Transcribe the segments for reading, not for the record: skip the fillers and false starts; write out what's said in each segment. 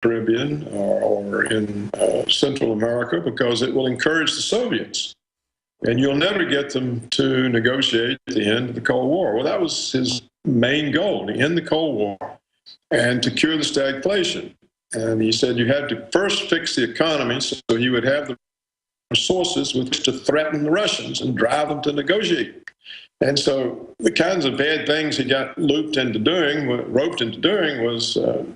Caribbean or in Central America because it will encourage the Soviets. And you'll never get them to negotiate the end of the Cold War. Well, that was his main goal, to end the Cold War and to cure the stagflation. And he said you had to first fix the economy so you would have the resources with which to threaten the Russians and drive them to negotiate. And so the kinds of bad things he got roped into doing was the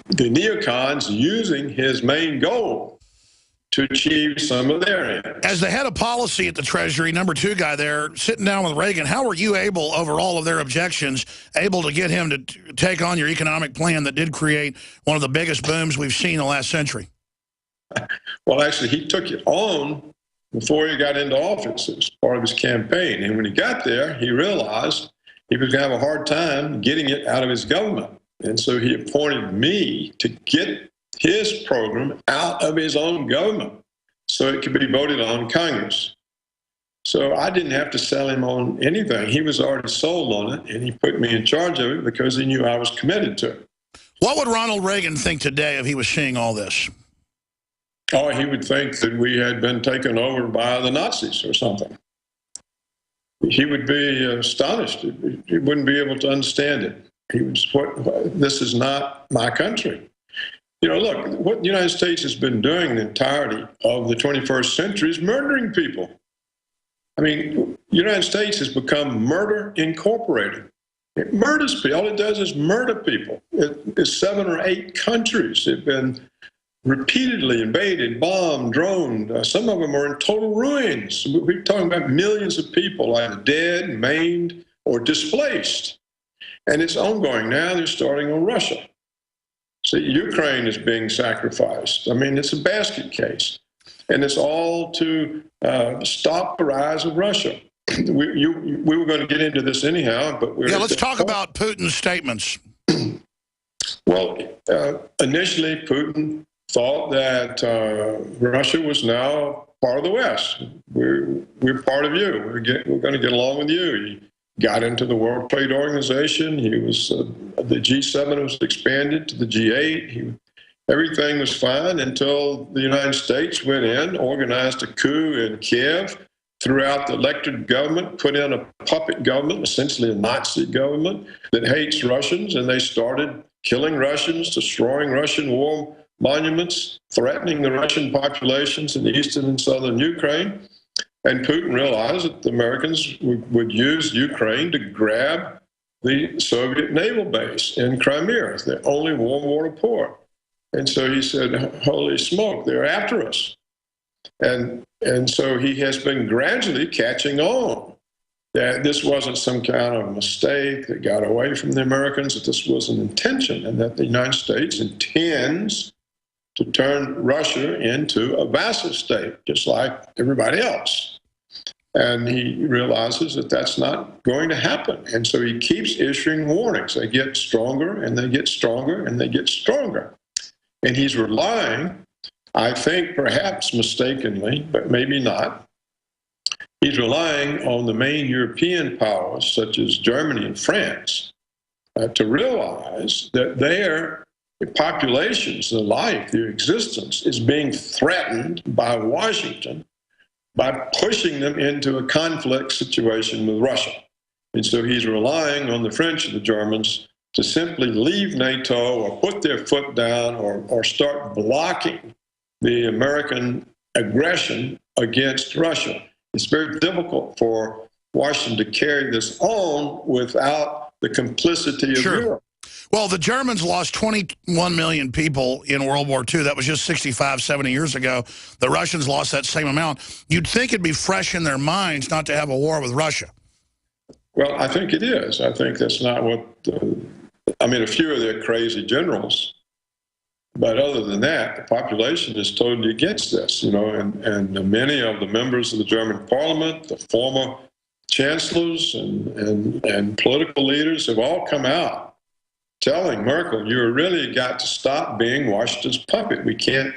neocons using his main goal to achieve some of their ends. As the head of policy at the Treasury, #2 guy there, sitting down with Reagan, how were you able, over all of their objections, able to get him to take on your economic plan that did create one of the biggest booms we've seen in the last century? Well, actually, he took it on before he got into office as part of his campaign. And when he got there, he realized he was going to have a hard time getting it out of his government. And so he appointed me to get his program out of his own government so it could be voted on in Congress. So I didn't have to sell him on anything. He was already sold on it, and he put me in charge of it because he knew I was committed to it. What would Ronald Reagan think today if he was seeing all this? Oh, he would think that we had been taken over by the Nazis or something. He would be astonished. He wouldn't be able to understand it. He was, this is not my country. You know, look, what the United States has been doing the entirety of the 21st century is murdering people. I mean, the United States has become Murder Incorporated. It murders people. All it does is murder people. It's 7 or 8 countries have been repeatedly invaded, bombed, droned. Some of them are in total ruins. We're talking about millions of people either dead, maimed, or displaced. And it's ongoing now. They're starting on Russia. So Ukraine is being sacrificed. I mean, it's a basket case. And it's all to stop the rise of Russia. We were going to get into this anyhow, but we're... Yeah, let's talk about Putin's statements. Well, initially, Putin thought that Russia was now part of the West. We're part of you. We're going to get along with you. He got into the World Trade Organization. He was the G7 was expanded to the G8. Everything was fine until the United States went in, organized a coup in Kiev, threw out the elected government, put in a puppet government, essentially a Nazi government that hates Russians, and they started killing Russians, destroying Russian war monuments, threatening the Russian populations in eastern and southern Ukraine. And Putin realized that the Americans would use Ukraine to grab the Soviet naval base in Crimea, the only warm water port. And so he said, holy smoke, they're after us. And so he has been gradually catching on that this wasn't some kind of mistake that got away from the Americans, that this was an intention, and that the United States intends to turn Russia into a vassal state, just like everybody else. And he realizes that that's not going to happen. And so he keeps issuing warnings. They get stronger, and they get stronger, and they get stronger. And he's relying, I think perhaps mistakenly, but maybe not, he's relying on the main European powers, such as Germany and France, to realize that their populations, their life, their existence is being threatened by Washington by pushing them into a conflict situation with Russia. And so he's relying on the French and the Germans to simply leave NATO or put their foot down or start blocking the American aggression against Russia. It's very difficult for Washington to carry this on without the complicity of Europe. Well, the Germans lost 21 million people in World War II. That was just 65, 70 years ago. The Russians lost that same amount. You'd think it'd be fresh in their minds not to have a war with Russia. Well, I think it is. I think that's not what... I mean, a few of their crazy generals, but other than that, the population is totally against this, you know, and many of the members of the German parliament, the former chancellors and political leaders have all come out telling Merkel, you really got to stop being Washington's puppet. We can't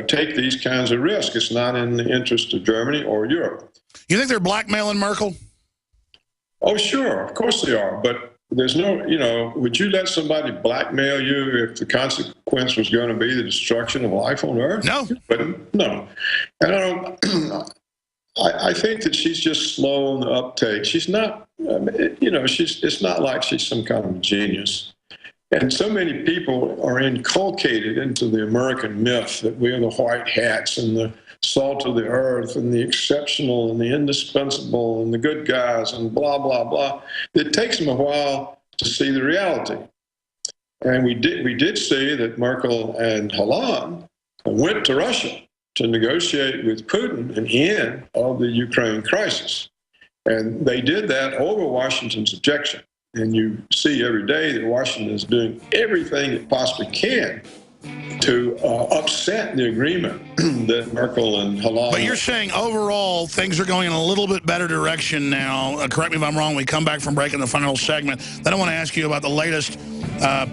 take these kinds of risks. It's not in the interest of Germany or Europe. You think they're blackmailing Merkel? Oh, sure. Of course they are. But there's no, would you let somebody blackmail you if the consequence was going to be the destruction of life on Earth? No. But no. And I think that she's just slow on the uptake. She's not, it's not like she's some kind of genius. And so many people are inculcated into the American myth that we are the white hats and the salt of the earth and the exceptional and the indispensable and the good guys and blah, blah, blah. It takes them a while to see the reality. And we did see that Merkel and Hollande went to Russia to negotiate with Putin an end of the Ukraine crisis. And they did that over Washington's objection. And you see every day that Washington is doing everything it possibly can to upset the agreement that Merkel and Hollande... But you're saying overall things are going in a little bit better direction now. Correct me if I'm wrong. We come back from break in the final segment. Then I want to ask you about the latest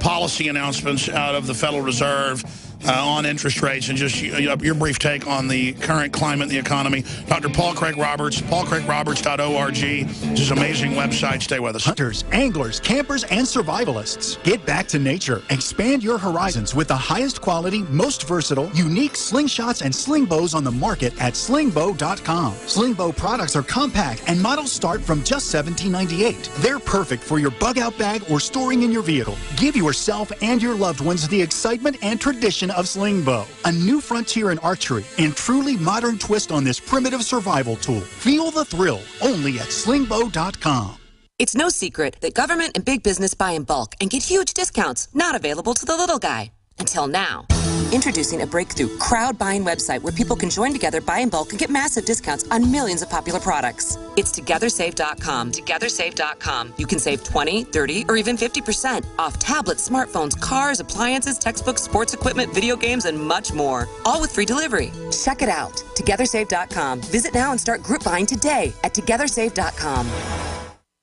policy announcements out of the Federal Reserve on interest rates and just your brief take on the current climate in the economy. Dr. Paul Craig Roberts, paulcraigroberts.org. This is an amazing website. Stay with us. Hunters, anglers, campers, and survivalists. Get back to nature. Expand your horizons with the highest quality, most versatile, unique slingshots and sling bows on the market at slingbow.com. Slingbow products are compact and models start from just $17.98. They're perfect for your bug out bag or storing in your vehicle. Give yourself and your loved ones the excitement and tradition of Slingbow, a new frontier in archery and truly modern twist on this primitive survival tool. Feel the thrill only at slingbow.com. It's no secret that government and big business buy in bulk and get huge discounts not available to the little guy. Until now. Introducing a breakthrough crowd buying website where people can join together, buy in bulk, and get massive discounts on millions of popular products. It's TogetherSave.com. TogetherSave.com. You can save 20, 30, or even 50% off tablets, smartphones, cars, appliances, textbooks, sports equipment, video games, and much more. All with free delivery. Check it out. TogetherSave.com. Visit now and start group buying today at TogetherSave.com.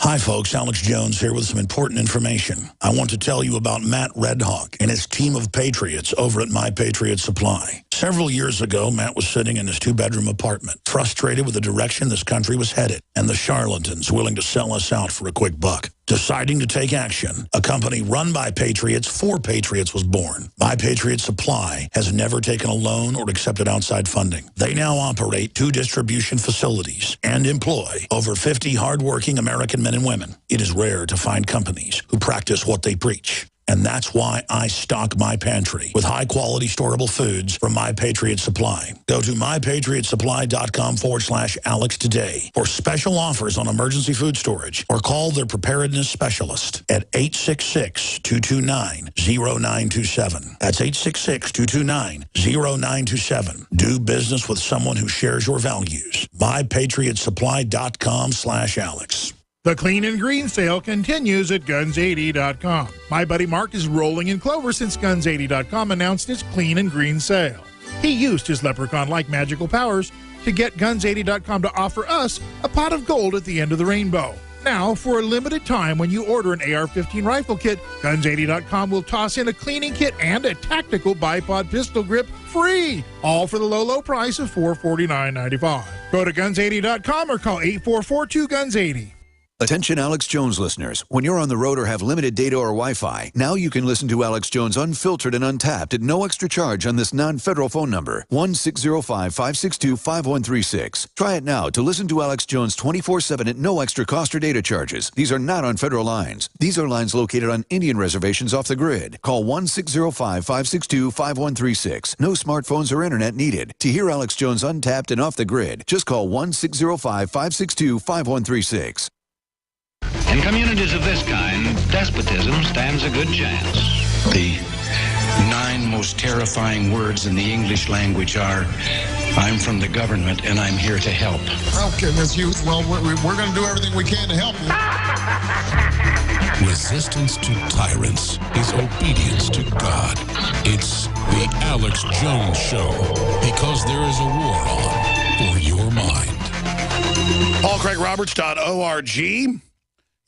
Hi, folks. Alex Jones here with some important information. I want to tell you about Matt Redhawk and his team of patriots over at My Patriot Supply. Several years ago, Matt was sitting in his two-bedroom apartment, frustrated with the direction this country was headed and the charlatans willing to sell us out for a quick buck. Deciding to take action, a company run by patriots for patriots was born. My Patriot Supply has never taken a loan or accepted outside funding. They now operate 2 distribution facilities and employ over 50 hardworking American men and women. It is rare to find companies who practice what they preach. And that's why I stock my pantry with high-quality storable foods from My Patriot Supply. Go to mypatriotsupply.com/Alex today for special offers on emergency food storage or call their preparedness specialist at 866-229-0927. That's 866-229-0927. Do business with someone who shares your values. mypatriotsupply.com/Alex. The Clean and Green sale continues at Guns80.com. My buddy Mark is rolling in clover since Guns80.com announced its Clean and Green sale. He used his leprechaun-like magical powers to get Guns80.com to offer us a pot of gold at the end of the rainbow. Now, for a limited time, when you order an AR-15 rifle kit, Guns80.com will toss in a cleaning kit and a tactical bipod pistol grip free, all for the low, low price of $449.95. Go to Guns80.com or call 8442-GUNS80. Attention Alex Jones listeners. When you're on the road or have limited data or Wi-Fi, now you can listen to Alex Jones unfiltered and untapped at no extra charge on this non-federal phone number, 1-605-562-5136. Try it now to listen to Alex Jones 24/7 at no extra cost or data charges. These are not on federal lines. These are lines located on Indian reservations off the grid. Call 1-605-562-5136. No smartphones or internet needed. To hear Alex Jones untapped and off the grid, just call 1-605-562-5136. In communities of this kind, despotism stands a good chance. The 9 most terrifying words in the English language are, I'm from the government and I'm here to help. Okay, Miss Youth, well, we're going to do everything we can to help you. Resistance to tyrants is obedience to God. It's the Alex Jones Show, because there is a war on for your mind. PaulCraigRoberts.org.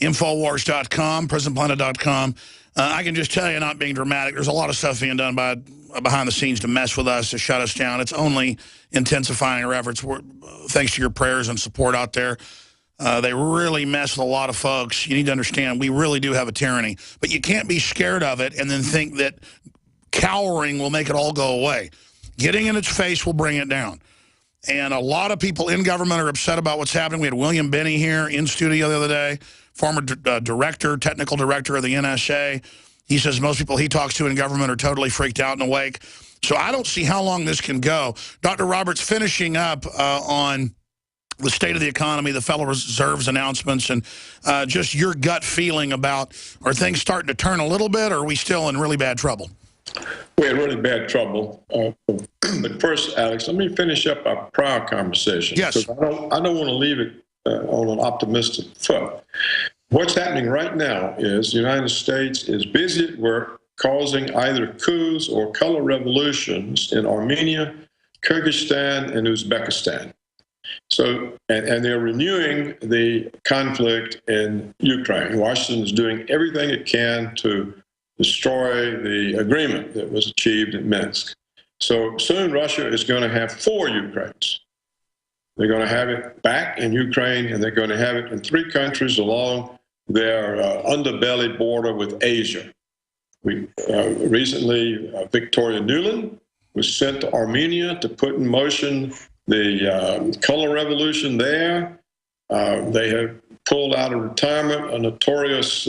Infowars.com, PrisonPlanet.com. I can just tell you, not being dramatic, there's a lot of stuff being done behind the scenes to mess with us, to shut us down. It's only intensifying our efforts. Thanks to your prayers and support out there. They really mess with a lot of folks. You need to understand, we really do have a tyranny. But you can't be scared of it and then think that cowering will make it all go away. Getting in its face will bring it down. And a lot of people in government are upset about what's happening. We had William Binney here in studio the other day, former technical director of the NSA. He says most people he talks to in government are totally freaked out and awake. So I don't see how long this can go. Dr. Roberts, finishing up on the state of the economy, the Federal Reserve's announcements, and just your gut feeling about, are things starting to turn a little bit, or are we still in really bad trouble? We're in really bad trouble. But first, Alex, let me finish up our prior conversation. Yes. I don't want to leave it on an optimistic foot. What's happening right now is the United States is busy at work causing either coups or color revolutions in Armenia, Kyrgyzstan, and Uzbekistan. So, and they're renewing the conflict in Ukraine. Washington is doing everything it can to destroy the agreement that was achieved in Minsk. So soon Russia is going to have 4 Ukraines. They're going to have it back in Ukraine, and they're going to have it in 3 countries along their underbelly border with Asia. Recently, Victoria Nuland was sent to Armenia to put in motion the color revolution there. They have pulled out of retirement a notorious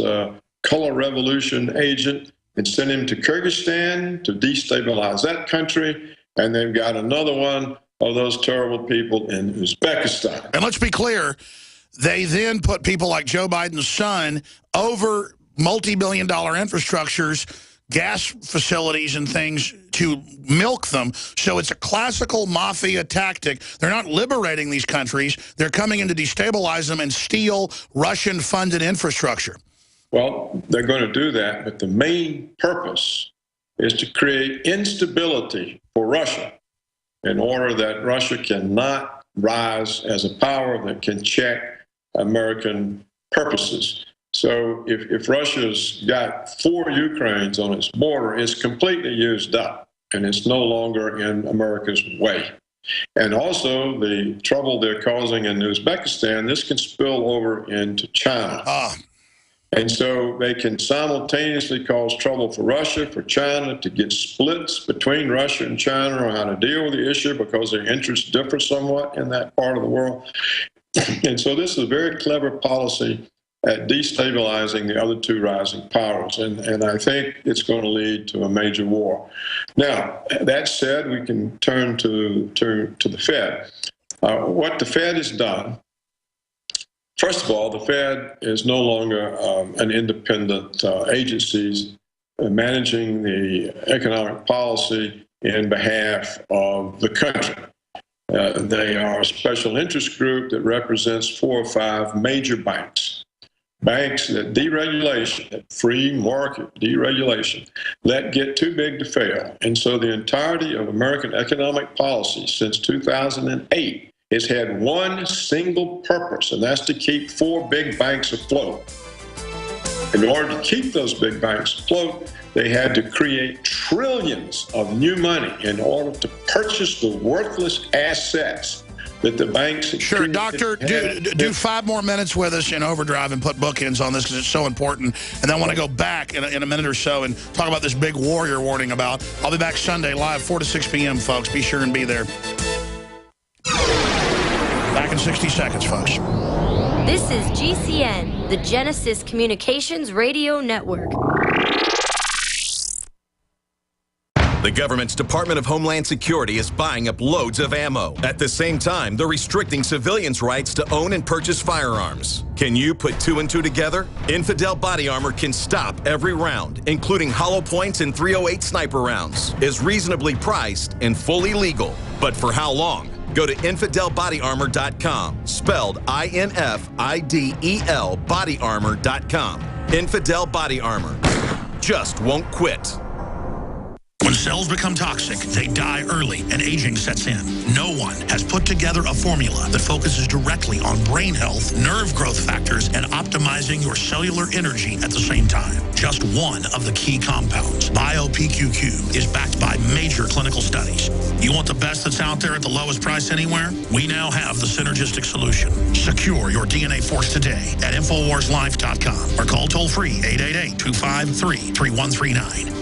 color revolution agent and sent him to Kyrgyzstan to destabilize that country. And they've got another one of those terrible people in Uzbekistan. And let's be clear, they then put people like Joe Biden's son over multi-billion-dollar infrastructures, gas facilities and things to milk them. So it's a classical mafia tactic. They're not liberating these countries. They're coming in to destabilize them and steal Russian-funded infrastructure. Well, they're going to do that, but the main purpose is to create instability for Russia in order that Russia cannot rise as a power that can check American purposes. So if Russia's got 4 Ukraines on its border, it's completely used up, and it's no longer in America's way. And also the trouble they're causing in Uzbekistan, this can spill over into China. And so they can simultaneously cause trouble for Russia, for China, to get splits between Russia and China on how to deal with the issue because their interests differ somewhat in that part of the world. And so this is a very clever policy at destabilizing the other 2 rising powers. And I think it's going to lead to a major war. Now, that said, we can turn to the Fed. What the Fed has done, first of all, the Fed is no longer an independent agency managing the economic policy in behalf of the country. They are a special interest group that represents 4 or 5 major banks. Banks that deregulation, that free market deregulation, let get too big to fail. And so the entirety of American economic policy since 2008 has had one single purpose, and that's to keep 4 big banks afloat. In order to keep those big banks afloat, they had to create trillions of new money in order to purchase the worthless assets that the banks... Sure, Doctor, do 5 more minutes with us in Overdrive and put bookends on this because it's so important. And then I want to go back in a minute or so and talk about this big war you're warning about. I'll be back Sunday live, 4 to 6 p.m., folks. Be sure and be there. Back in 60 seconds, folks. This is GCN, the Genesis Communications Radio Network. The government's Department of Homeland Security is buying up loads of ammo. At the same time, they're restricting civilians' rights to own and purchase firearms. Can you put 2 and 2 together? Infidel Body Armor can stop every round, including hollow points and .308 sniper rounds, is reasonably priced and fully legal. But for how long? Go to InfidelBodyArmor.com, spelled INFIDEL bodyarmor.com. Infidel Body Armor just won't quit. When cells become toxic, they die early and aging sets in. No one has put together a formula that focuses directly on brain health, nerve growth factors, and optimizing your cellular energy at the same time. Just one of the key compounds, BioPQQ, is backed by major clinical studies. You want the best that's out there at the lowest price anywhere? We now have the synergistic solution. Secure your DNA Force today at InfoWarsLife.com or call toll-free 888-253-3139.